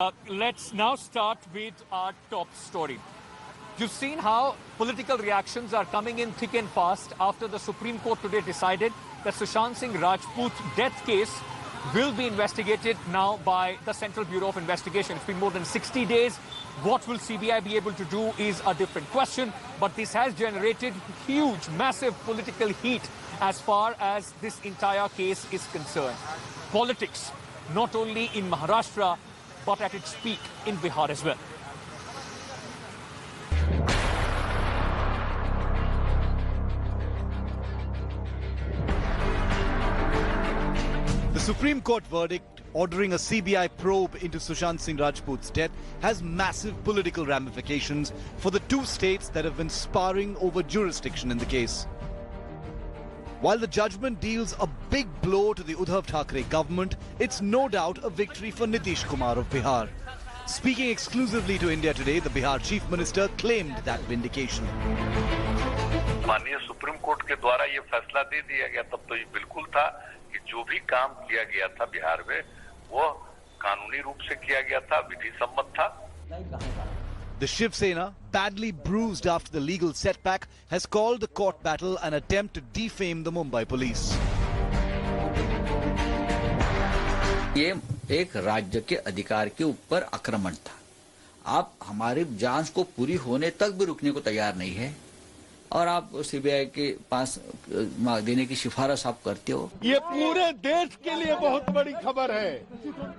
Let's now start with our top story. You've seen how political reactions are coming in thick and fast after the Supreme Court today decided that Sushant Singh Rajput death case will be investigated now by the Central Bureau of Investigation. It's been more than 60 days. What will CBI be able to do is a different question, but this has generated huge, massive political heat as far as this entire case is concerned. Politics, not only in Maharashtra, but at its peak in Bihar as well. The Supreme Court verdict ordering a CBI probe into Sushant Singh Rajput's death has massive political ramifications for the two states that have been sparring over jurisdiction in the case. While the judgment deals a big blow to the Uddhav Thackeray government, it's no doubt a victory for Nitish Kumar of Bihar. Speaking exclusively to India Today, the Bihar Chief Minister claimed that vindication. माननीय supreme court के द्वारा ये फैसला दे दिया गया तब तो ये बिल्कुल था कि जो भी काम किया गया था बिहार में वो कानूनी रूप से किया गया था, विधि सम्मत था। The Shiv Sena, badly bruised after the legal setback, has called the court battle an attempt to defame the Mumbai police. ये एक राज्य के अधिकार के ऊपर आक्रमण था। आप हमारी जांच को पूरी होने तक भी रुकने को तैयार नहीं है और आप सीबीआई के पास देने की सिफारिश आप करते हो। ये पूरे देश के लिए बहुत बड़ी खबर है।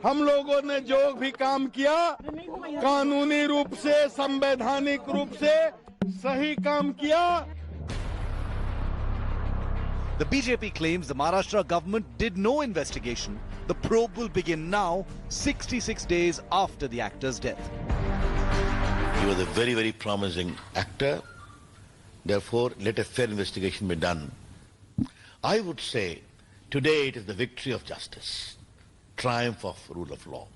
हम लोगों ने जो भी काम किया कानूनी रूप से, संवैधानिक रूप से सही काम किया। The BJP claims the Maharashtra government did no investigation. The probe will begin now, 66 days after the actor's death. He was a very, very promising actor. Therefore, let a fair investigation be done. I would say today it is the victory of justice, triumph of rule of law.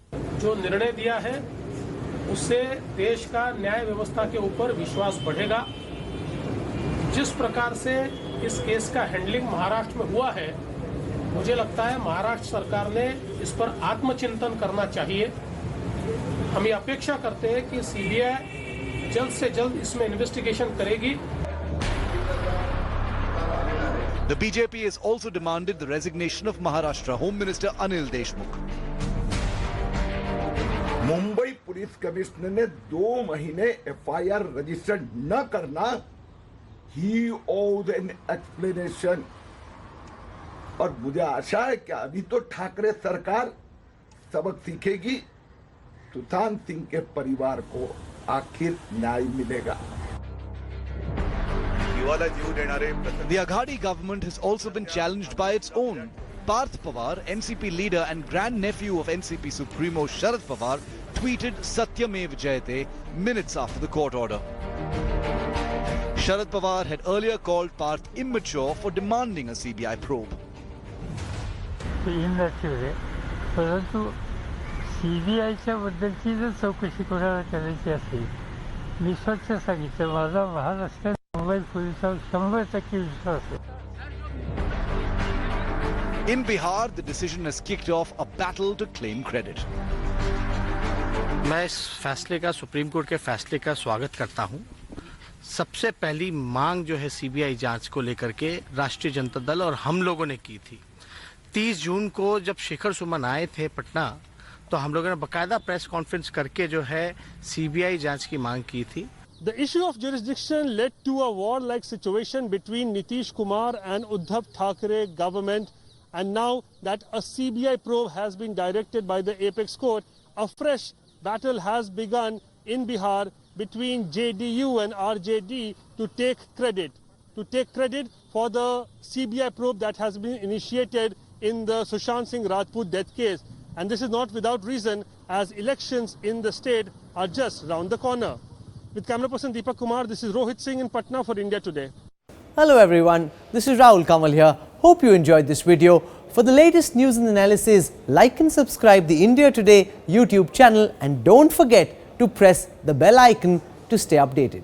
जो निर्णय दिया है उससे देश का न्याय व्यवस्था के ऊपर विश्वास बढ़ेगा। जिस प्रकार से इस केस का हैंडलिंग महाराष्ट्र में हुआ है, मुझे लगता है महाराष्ट्र सरकार ने इस पर आत्मचिंतन करना चाहिए। हम ये अपेक्षा करते हैं कि सीबीआई जल्द से जल्द इसमें इन्वेस्टिगेशन करेगी। The BJP has also demanded the resignation of Maharashtra Home Minister Anil Deshmukh. Mumbai police commissioner ने 2 महीने एफआईआर रजिस्टर न करना, ही ओज एन एक्सप्लेनेशन। और मुझे आशा है कि अभी तो ठाकरे सरकार सबक सीखेगी, सुशांत सिंह के परिवार को आखिर न्याय मिलेगा। The Aghadi government has also been challenged by its own. Parth Pawar, NCP leader and grandnephew of NCP Supremo Sharad Pawar, tweeted Satyamev Jayate minutes after the court order. Sharad Pawar had earlier called Parth immature for demanding a CBI probe. परंतु सीबीआयच्या बद्दलची जर चौकशी कोणाला करायची असेल, मी स्वच्छ सांगितलं, माझा महाराष्ट्रात मुंबई पोलिसांवर 100% विश्वास आहे. In Bihar, the decision has kicked off a battle to claim credit. मैं इस फैसले का, सुप्रीम कोर्ट के फैसले का स्वागत करता हूं। सबसे पहली मांग जो है सीबीआई जांच को लेकर के राष्ट्रीय जनता दल और हम लोगों ने की थी। 30 जून को जब शेखर सुमन आए थे पटना, तो हम लोगों ने बकायदा प्रेस कॉन्फ्रेंस करके जो है सीबीआई जांच की मांग की थी। The issue of jurisdiction led to a war-like situation between Nitish Kumar and Uddhav Thackeray government, and now that a CBI probe has been directed by the Apex Court, a fresh battle has begun in Bihar between JDU and RJD to take credit for the CBI probe that has been initiated in the Sushant Singh Rajput death case. And this is not without reason, as elections in the state are just round the corner. With camera person Deepak Kumar, this is Rohit Singh in Patna for India Today. Hello everyone, this is Rahul Kamal here. Hope you enjoyed this video. For the latest news and analysis, like and subscribe the India Today YouTube channel and don't forget to press the bell icon to stay updated.